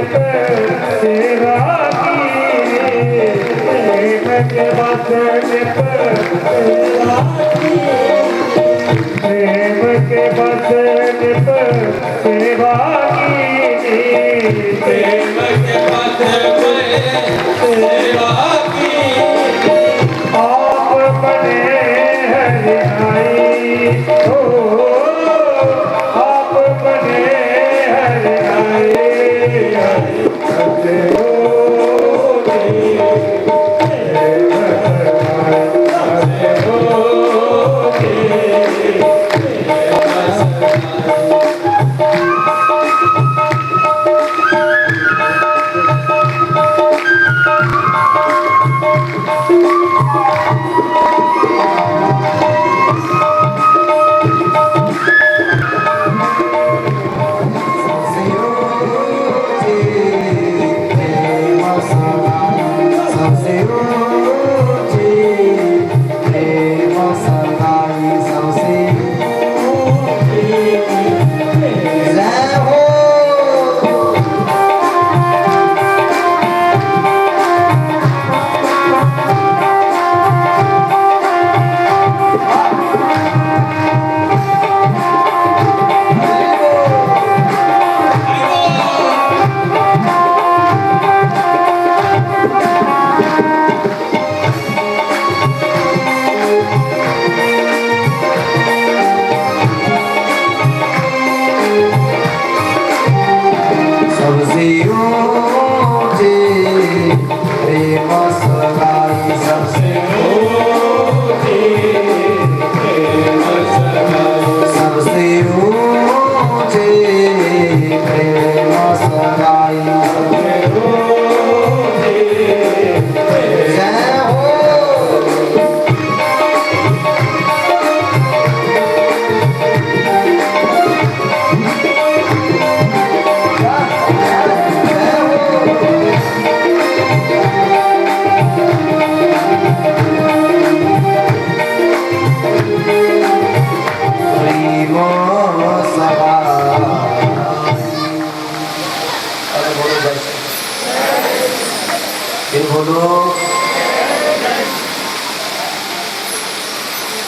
सेवा की, प्रेम के बचन पर सेवा की, प्रेम के बचन पर सेवा की, प्रेम के बचन पर सेवा की। आप बने हरिनाई हो, आप बने हरिनाई, करते हो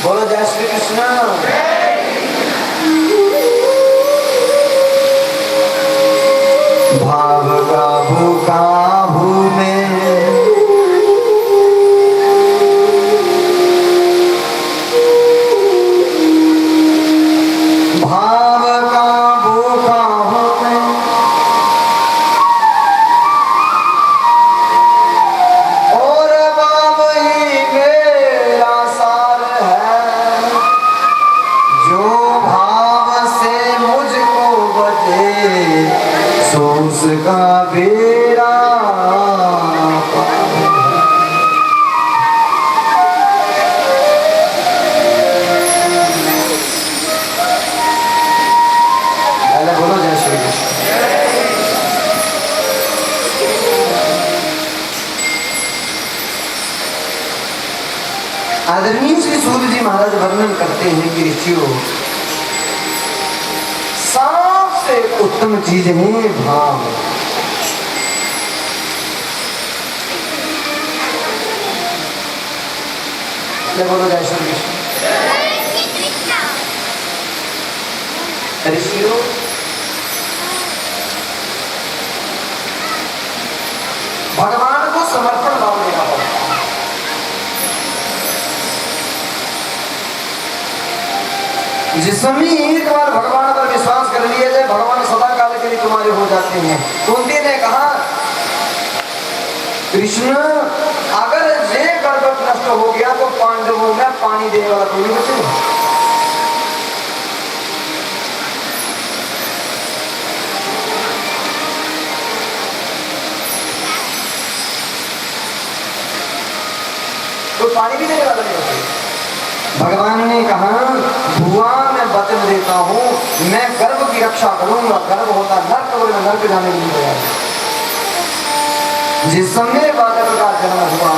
बोलो जय श्री कृष्ण। भाव काबू काबू में भाव काबू काबू में और बाब ही मेरा सार है, जो भाव से मुझको बजे सो उसका बेड़ा। बोलो जय श्री कृष्ण। आदरणीय श्री सूर्य जी महाराज वर्णन करते हैं कि ऋषियों, सबसे उत्तम चीज है भाव। बोलो जय श्री कृष्ण। ऋषियों, भगवान को समर्पण भाव देना होगा। जिस समय एक बार भगवान पर विश्वास कर लिया जाए, भगवान सदा काल के लिए तुम्हारे हो जाते हैं। कुंती ने कहा, कृष्ण अगर ये गर्भ नष्ट हो गया तो पांडवों में पानी देने वाला कोई नहीं बचेगा। तो पानी भी देने वाला नहीं बचेगा। भगवान ने कहा, भुआ मैं वचन देता हूँ, मैं गर्भ की रक्षा करूंगा। गर्भ होता नर्क और मैं नर्क जाने के लिए तैयार। जिस समय बालक का जन्म हुआ,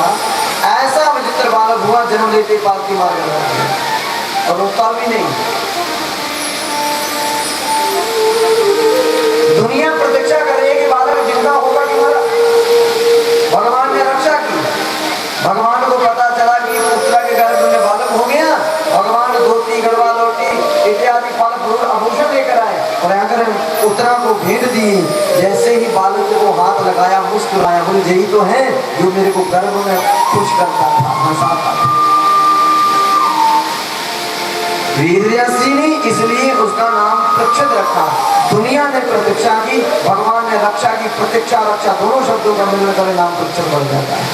ऐसा विचित्र बालक हुआ, जन्म लेते पालकी मार गया और रोता भी नहीं। दुनिया प्रतीक्षा कर रही है कि बालक जिंदा होगा कि मरा? भगवान ने रक्षा की। भगवान को पता चला कि उत्तरा के गर्भ में बालक हो गया, भगवान धोती गढ़वा लोटी इत्यादि फल फूल आभूषण लेकर आए और अगर उत्तरा को भेंट दी। जैसे ही बालक को हाथ लगाया मुस्कुराया, बोले यही तो है जो मेरे को गर्भ में खुश करता था, हंसाता था। वीर्यसी ने इसलिए उसका नाम प्रक्षित रखा। दुनिया ने प्रतीक्षा की, भगवान ने रक्षा की। प्रतीक्षा रक्षा दोनों शब्दों का मिलकर कर नाम प्रक्षित बन जाता है।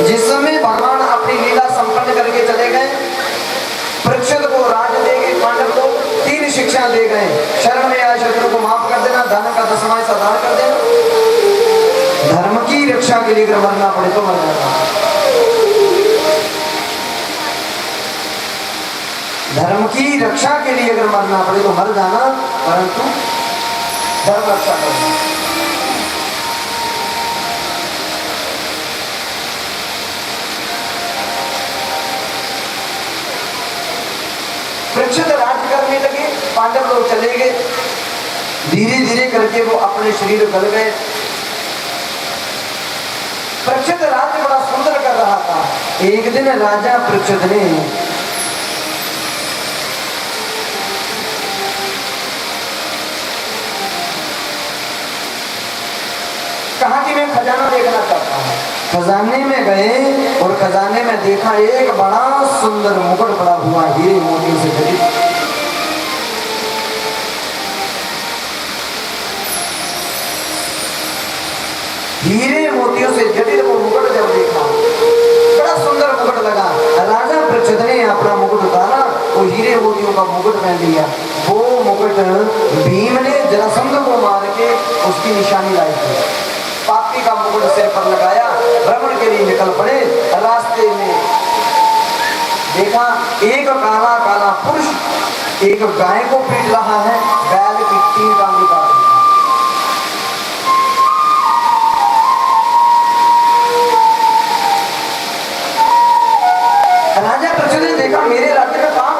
जिस समय भगवान अपनी लीला संपन्न करके चले गए, परीक्षित को राज दे गए, पांडव को 3 शिक्षा दे गए। शरण में आए शत्रु को माफ कर देना, धन का 10वां हिस्सा दान कर देना, धर्म की रक्षा के लिए अगर मरना पड़े तो मर जाना, धर्म की रक्षा के लिए अगर मरना पड़े तो मर जाना, परंतु धर्म रक्षा करना। परीक्षित राज्य करने लगे, पांडव लोग चले गए। धीरे धीरे करके वो अपने शरीर गल गए। परीक्षित राज्य बड़ा सुंदर कर रहा था। एक दिन राजा परीक्षित ने कहा कि मैं खजाना देखना चाहता हूं। खजाने में गए और खजाने में देखा एक बड़ा सुंदर मुकुट पड़ा हुआ हीरे मोती से जड़ित। हीरे मोतियों से जटिल वो मुकुट जब देखा, बड़ा सुंदर मुकुट लगा। राजा परीक्षित ने अपना मुकुट उतारा और हीरे मोतियों का मुकुट पहन लिया। वो मुकुट भीम ने जरासंध को मार के उसकी निशानी लाई थी। पापी का मुकुट सिर पर लगाया, भ्रमण के लिए निकल पड़े। रास्ते में देखा एक काला काला पुरुष एक गाय को पीट रहा है, बैल की 3 टांगे काट रही है। राजा परीक्षित ने देखा मेरे राज्य में काम,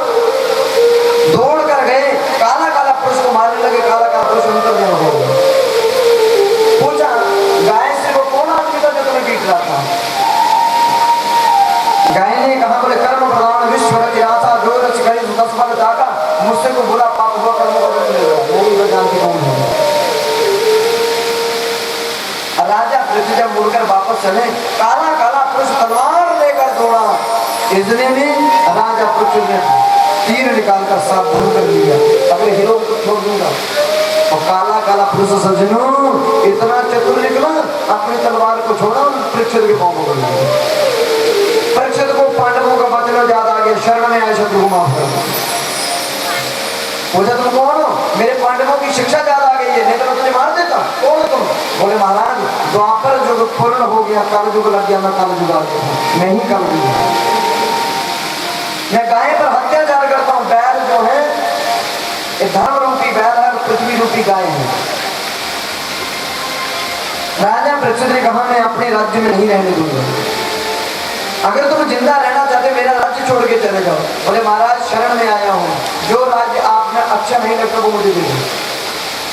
दौड़ कर गए, काला काला पुरुष को मारने लगे। काला काला पुरुष अंतर्ध्यान हो गया। पूछा गाय से वो कौन आदमी था जो तुम्हें पीट रहा था? गाय ने कहा बोले कर्म प्रधान विश्व रचा जो रच गई 10 बार जागा, मुझसे को बुरा पाप हुआ कर्म को नहीं तो जानती कौन है। राजा परीक्षित जब मुड़कर वापस चले, काला काला पुरुष तलवार लेकर दौड़ा। इतने में राजा परीक्षित ने तीर निकालकर सावधान कर लिया, अपने हीरो को छोड़ दूंगा। और काला काला पुरुष सज्जनों इतना चतुर निकला, अपनी तलवार को छोड़ा, परीक्षित के पांव पकड़ लिया। परीक्षित को पांडवों का वचन याद आ गया, शरण में आए शत्रु को माफ कर। पूछा तुम कौन हो? मेरे पांडवों की शिक्षा याद आ गई है, नहीं तो मैं तुझे मार देता। कौन तुम? बोले महाराज द्वापर युग पूर्ण हो गया, कल युग लग गया, मैं कल युग आ गया। मैं ही कल युग, मैं गाय पर अत्याचार करता हूँ। बैल जो है धर्म रूपी बैल है, पृथ्वी रूपी गाय है। राजा परीक्षित ने कहा मैं अपने राज्य में नहीं रहने दूंगा, अगर तुम जिंदा रहना चाहते मेरा राज्य छोड़ के चले जाओ। बोले महाराज शरण में आया हूँ, जो राज्य आपने अच्छा नहीं लगता वो मुझे दे दो।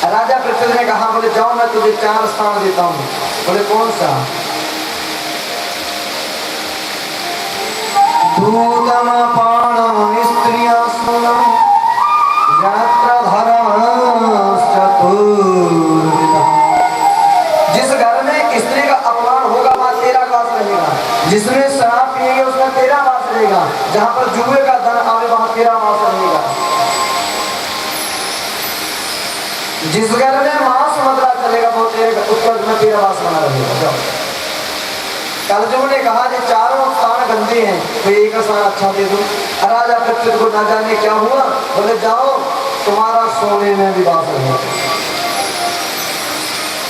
राजा परीक्षित ने कहा बोले जाओ मैं तुझे 4 स्थान देता हूँ। बोले कौन सा? दूतम पाण स्त्रिया सुनम जिस घर में स्त्री का अपमान होगा वहां तेरा वास रहेगा, जिसमें शराब पिएंगे उसमें तेरा वास रहेगा, जहां पर जुए का धन आवे वहां तेरा वास रहेगा, जिस घर में मांस मदरा चलेगा वो तेरे उत्तर में तेरा वास बना रहेगा। कलजुग ने कहा कि चारों स्थान गंदे हैं, तो एक स्थान अच्छा दे दो। राजा परीक्षित को ना जाने क्या हुआ, बोले जाओ तुम्हारा सोने में भी वास रहेगा।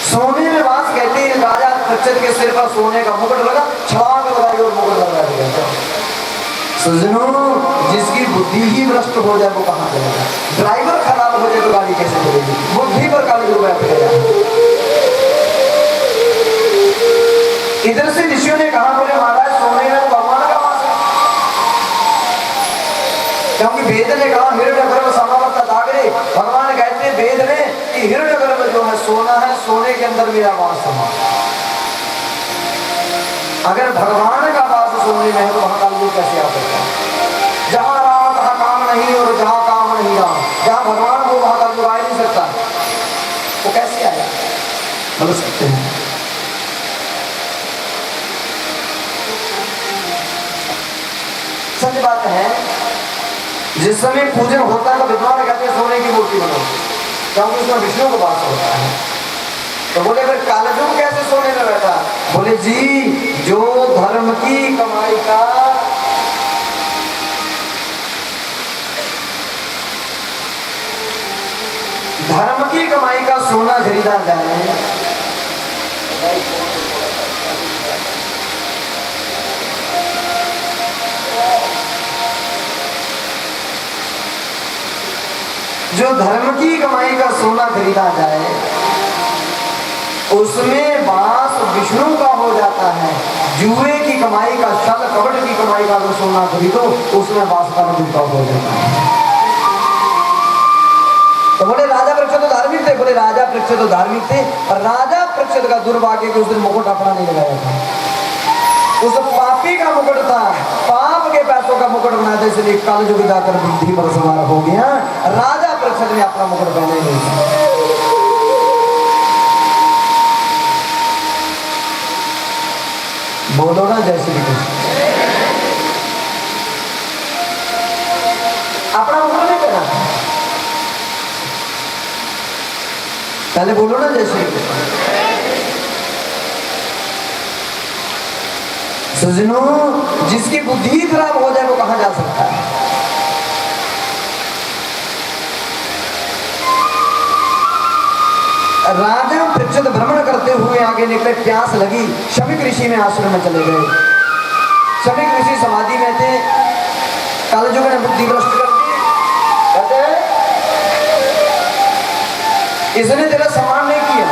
सोने में वास कहते हैं राजा परीक्षित के सिर पर सोने का मुकुट लगा, छलांग लगाई और मुकुट लगा दिया। सज्जनों जिसकी बुद्धि ही भ्रष्ट हो जाए वो कहाँ चलेगा? ड्राइवर खराब हो जाए तो गाड़ी कैसे चलेगी? बुद्धि पर काली रुपया फेंका। इधर से ऋषियों ने कहा बोले महाराज कि हिरण्यगर्भ जो है सोना है, सोने के अंदर मेरा वास समा। अगर भगवान का वास सोने में है तो वहां कलयुग कैसे आ सकता है? जहां राम तहां काम नहीं और जहां काम नहीं राम, जहां भगवान हो वहां कलयुग आ नहीं सकता। वो कैसे आया? बोल सकते हैं। सच बात है, जिस समय पूजन होता है तो विद्वान कहते हैं सोने की मूर्ति बनाओ, क्योंकि उसमें विष्णु का वास होता है। तो बोले फिर कलयुग कैसे सोने में बैठा? बोले जी, जो धर्म की कमाई का सोना खरीदा जाए, जो धर्म की कमाई का सोना खरीदा जाए उसमें वास विष्णु का हो जाता है। जुए की कमाई का, छल कपट की कमाई का अगर सोना खरीदो उसमें वास का हो जाता है। तो बोले राजा परीक्षित तो धार्मिक थे, बोले राजा परीक्षित तो धार्मिक थे, और राजा परीक्षित का दुर्भाग्य के उस दिन मुकुट अपना नहीं लगाया था, उस पापी का मुकुट था, पाप के पैसों का मुकुट बनाया था, इसलिए कलयुग जाकर बुद्धि पर सवार हो गया। राजा परीक्षित ने अपना मुकुट पहने नहीं था। बोलो ना जय श्री कृष्ण। अपना मुकुट नहीं पहना, पहले बोलो ना जय श्री कृष्ण। सजनो, जिसकी बुद्धि खराब हो जाए वो कहां जा सकता है? राजा परीक्षित भ्रमण करते हुए आगे निकले, प्यास लगी, शमीक ऋषि में आश्रम में चले गए। शमीक ऋषि समाधि में थे, कलयुग ने बुद्धि भ्रष्ट कर दी। कहते इसने तेरा सम्मान नहीं किया।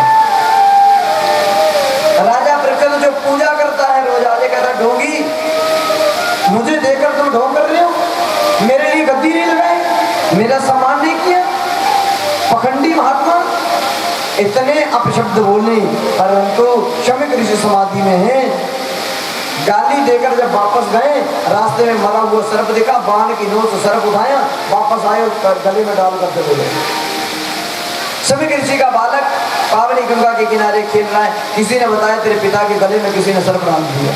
राजा परीक्षित जो पूजा करता है रोज, आज कहता ढोंगी मुझे देखकर तुम ढोंग कर रहे हो, मेरे लिए गद्दी नहीं लगाई, मेरा सम्मान नहीं किया, पखंडी महात्मा, इतने अपशब्द बोले। परंतु शमीक ऋषि समाधि में है, गाली देकर जब वापस गए, रास्ते में मरा हुआ सर्प देखा, बाण की नोक से सर्प उठाया, वापस आए और गले में डालकर चले गए। शमीक ऋषि का बालक पावनी गंगा के किनारे खेल रहा है, किसी ने बताया तेरे पिता के गले में किसी ने सर्प डाल दिया।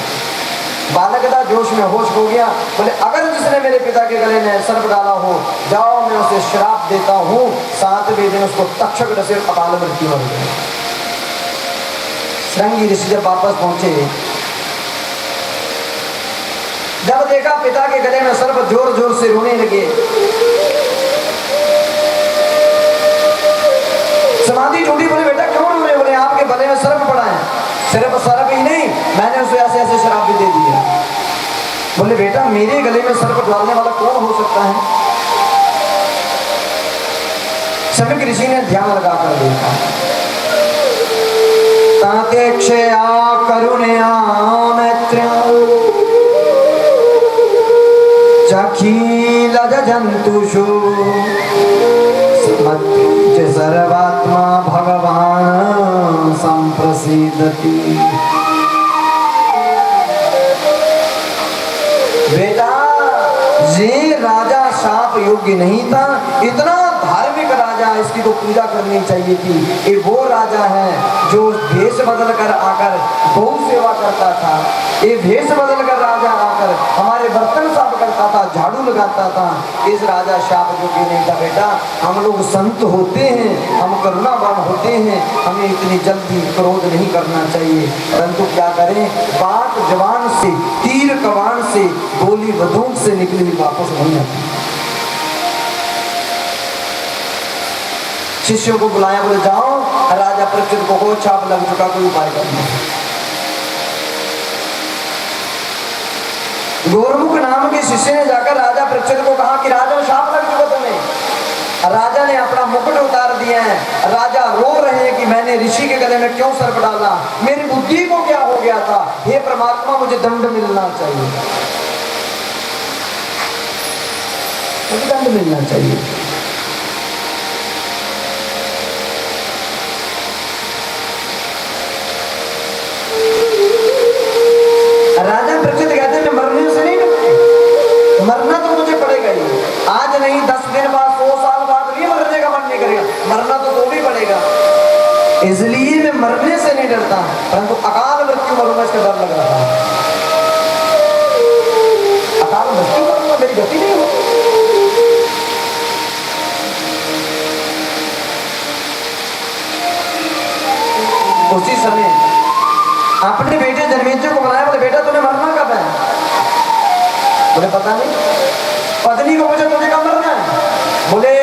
बालक था, जोश में होश हो गया, बोले अगर जिसने मेरे पिता के गले में सर्प डाला हो, जाओ मैं उसे श्राप देता हूं, 7वें दिन उसको तक्षक से अकाल मृत्यु हो गई। श्रृंगी ऋषि जब वापस पहुंचे, जब देखा पिता के गले में सर्प, जोर जोर से रोने लगे। समाधि टूटी, बोले बेटा क्यों रो रहे? बोले आपके गले में सर्प पड़ा है। सिर्फ सर्प ही नहीं, मैंने उसे ऐसे ऐसे शराब भी दे दिया। बोले बेटा मेरे गले में सर्प डालने वाला कौन हो सकता है? शमीक ऋषि ने ध्यान लगाकर देखा, ताते क्षया करुणया मैत्र्या चखील जंतुषु सर्वात्मा भगवान संप्रसिद्धति। बेटा ये राजा शाप योग्य नहीं था, इतना धार्मिक राजा, इसकी तो पूजा करनी चाहिए थी। ये वो राजा है जो भेष बदल कर आकर गौ सेवा करता था, ये भेष बदल कर राजा आकर हमारे बर्तन साफ करता था, झाड़ू लगाता था। इस राजा शाप योग्य नहीं था। बेटा हम लोग संत होते हैं, हम करुणावान होते हैं, हमें इतनी जल्दी क्रोध नहीं करना चाहिए। परंतु क्या करें, बात जवान से, तीर कमान से, गोली बंदूक से निकली हुई वापस नहीं आती। शिष्यों को बुलाया, बोले जाओ राजा परीक्षित को छाप लग चुका, कोई उपाय करना। गोरमुख नाम के शिष्य ने जाकर राजा परीक्षित को कहा कि राजा शाप लग चुका तुम्हें। राजा ने अपना मुकुट उतार दिया है, राजा रो रहे हैं कि मैंने ऋषि के गले में क्यों सर्प डाला, मेरी बुद्धि को क्या हो गया था, हे परमात्मा मुझे दंड मिलना चाहिए, मुझे दंड मिलना चाहिए। इसलिए मैं मरने से नहीं डरता, परंतु अकाल मृत्यु मरूंगा इसका डर लग रहा है। अकाल मृत्यु मरूंगा, मेरी गति नहीं हो। उसी समय अपने बेटे जन्मेजय को बुलाया, बोले बेटा तुम्हें मरना कब है? बोले पता नहीं। पत्नी को पूछा तुझे कब मरना है? बोले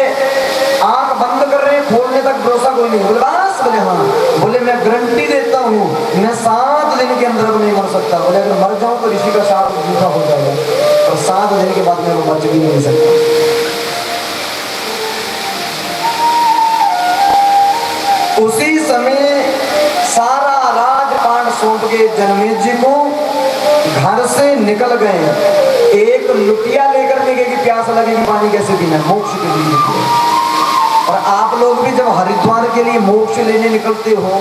आंख बंद कर रहे खोलने तक भरोसा कोई नहीं। बोले बस? बोले हाँ। बोले मैं गारंटी देता हूँ मैं 7 दिन के अंदर नहीं मर सकता। बोले अगर मर जाऊं तो ऋषि का शाप झूठा हो जाएगा और 7 दिन के बाद मैं वो बच भी नहीं सकता। उसी समय सारा राजपाट सौंप के जन्मेजय को घर से निकल गए। एक लुटिया लेकर निकले कि प्यास लगेगी पानी कैसे पीना, मोक्ष के लिए निकले। और आप लोग भी जब हरिद्वार के लिए मोक्ष लेने निकलते हो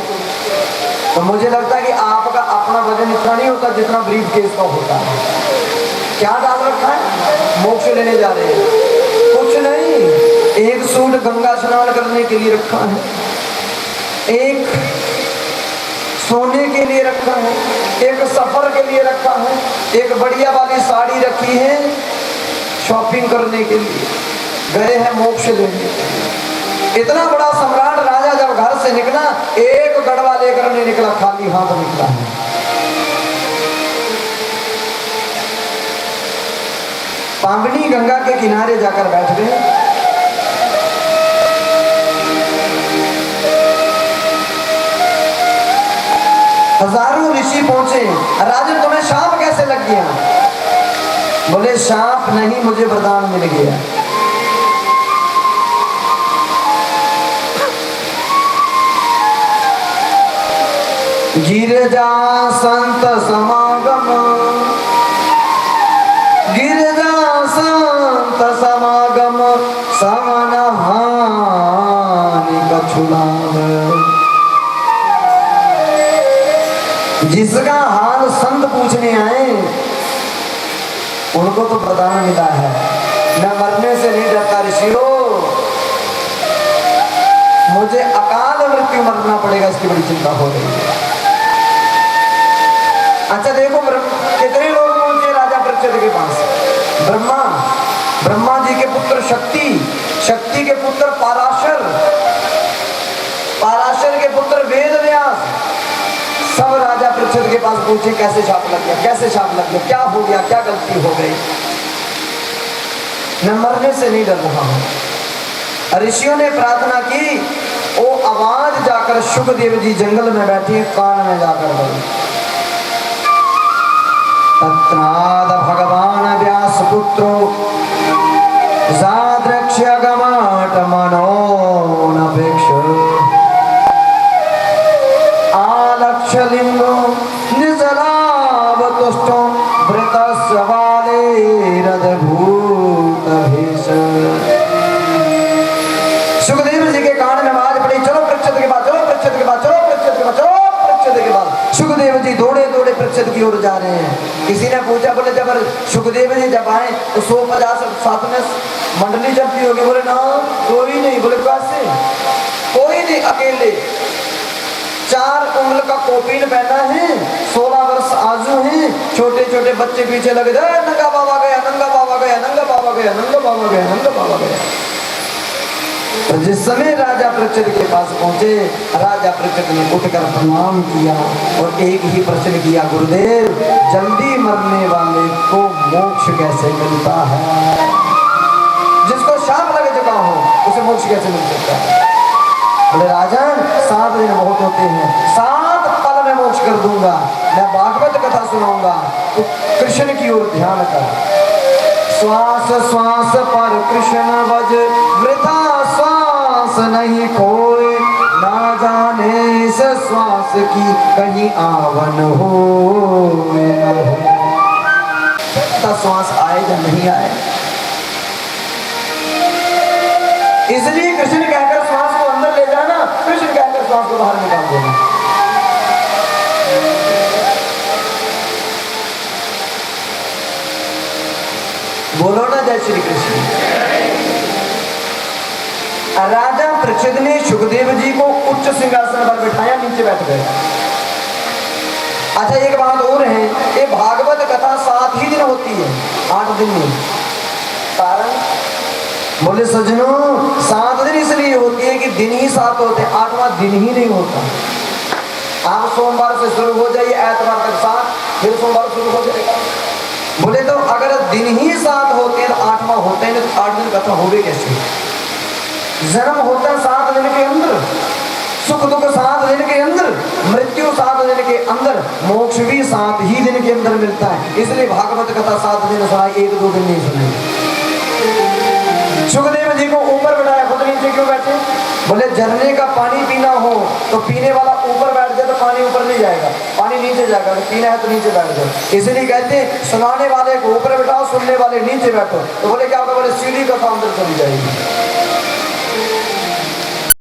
तो मुझे लगता है कि आपका अपना वजन इतना नहीं होता जितना ब्रीफ केस का होता है। क्या डाल रखा है? मोक्ष लेने जा रहे हैं, कुछ नहीं, एक सूट गंगा स्नान करने के लिए रखा है, एक सोने के लिए रखा है, एक सफर के लिए रखा है, एक बढ़िया वाली साड़ी रखी है शॉपिंग करने के लिए, गए हैं मोक्ष लेने। इतना बड़ा सम्राट राजा जब घर से निकला, एक गड़वा लेकर नहीं निकला, खाली हाथ निकला है। पांगनी गंगा के किनारे जाकर बैठ गए। हजारों ऋषि पहुंचे, राजन तुम्हें शाप कैसे लग गया? बोले शाप नहीं, मुझे वरदान मिल गया। गिरजा संत समागम, गिरजा संत समागम, समन हानि कछुलाभ। जिसका हाल संत पूछने आए उनको तो वरदान मिला है। मैं मरने से नहीं डरता ऋषियों, मुझे अकाल मृत्यु मरना पड़ेगा इसकी बड़ी चिंता हो रही है। अच्छा देखो कितने लोग पहुंचे राजा परीक्षित के पास। ब्रह्मा जी के पुत्र शक्ति, शक्ति के पुत्र पाराशर, पाराशर के पुत्र वेद व्यास, सब राजा परीक्षित के पास पूछे कैसे शाप लग गया, कैसे शाप लग गया, क्या हो गया, क्या गलती हो गई? मैं मरने से नहीं डर रहा हूं। ऋषियों ने प्रार्थना की, वो आवाज जाकर शुकदेव जी जंगल में बैठे कान में जाकर गई। तत्राद भगवान व्यास पुत्रो जाद्रक्ष्य गमाट मनोनपेक्ष आलक्ष्यलिंगो निजलावतुष्टो वृतस्य वालेरद्भुतभीष। सुखदेव जी के कान में आवाज पड़ी, चलो परीक्षित के बाद, चलो परीक्षित के बाद, चलो परीक्षित के बाद, चलो परीक्षित के बाद। सुखदेव जी दौड़े दौड़े परीक्षित की ओर जा रहे हैं। किसी ने पूछा, बोले जब सुखदेव जी जब आए तो 150 साथ में मंडली चलती होगी? बोले ना कोई नहीं। बोले कैसे? कोई नहीं, अकेले। 4 उंगल का कोपीन पहना है, 16 वर्ष आजू है, छोटे छोटे बच्चे पीछे लगे, नंगा बाबा गया, नंगा बाबा गया, नंगा बाबा गया, नंगा बाबा गया, नंगा बाबा गया। तो जिस समय राजा परीक्षित के पास पहुंचे, राजा परीक्षित ने उठकर प्रणाम किया और एक ही प्रश्न किया, गुरुदेव जल्दी मरने वाले को मोक्ष कैसे मिलता है? जिसको शाप लग चुका हो उसे मोक्ष कैसे मिल सकता है? बोले राजन 7 दिन बहुत होते हैं, 7 पल में मोक्ष कर दूंगा। मैं भागवत कथा सुनाऊंगा, तो कृष्ण की ओर ध्यान कर। श्वास श्वास पर कृष्ण भज, वृथा श्वास नहीं खोए, ना जाने इस श्वास की कहीं आवन हो न हो। श्वास आए या नहीं आए, इसलिए कृष्ण कहकर श्वास को अंदर ले जाना, कृष्ण कहकर श्वास को बाहर निकाल देना। बोलो ना जय श्री कृष्ण। राजा परीक्षित ने सुखदेव जी को उच्च सिंहासन पर बिठाया, नीचे बैठ गए। अच्छा एक बात और है, ये भागवत कथा 7 ही दिन होती है, 8 दिन नहीं। कारण बोले सज्जनों 7 दिन इसलिए होती है कि दिन ही 7 होते हैं, 8वां दिन ही नहीं होता। आप सोमवार से शुरू हो जाइए, एतवार तक 7, फिर सोमवार शुरू हो जाएगा। बोले तो अगर दिन ही 7 होते हैं तो 8वां होता है, तो 8 दिन कथा होगी कैसे? जन्म होता है 7 दिन के अंदर, सुख दुख 7 दिन के अंदर, मृत्यु 7 दिन के अंदर, मोक्ष भी 7 ही दिन के अंदर मिलता है। इसलिए भागवत कथा 7 दिन सुनाई, 1-2 दिन नहीं सुनाई। सुखदेव जी को ऊपर बैठाया, खुद नीचे क्यों बैठे? बोले झरने का पानी पीना हो तो पीने वाला ऊपर बैठ जाए तो पानी ऊपर नहीं जाएगा, पानी नीचे जाएगा। पीना है तो नीचे बैठ जाओ। इसलिए कहते हैं सुनाने वाले को ऊपर बैठाओ, सुनने वाले नीचे बैठो। तो बोले क्या होगा? बोले सीधी कथा अंदर चली जाएगी।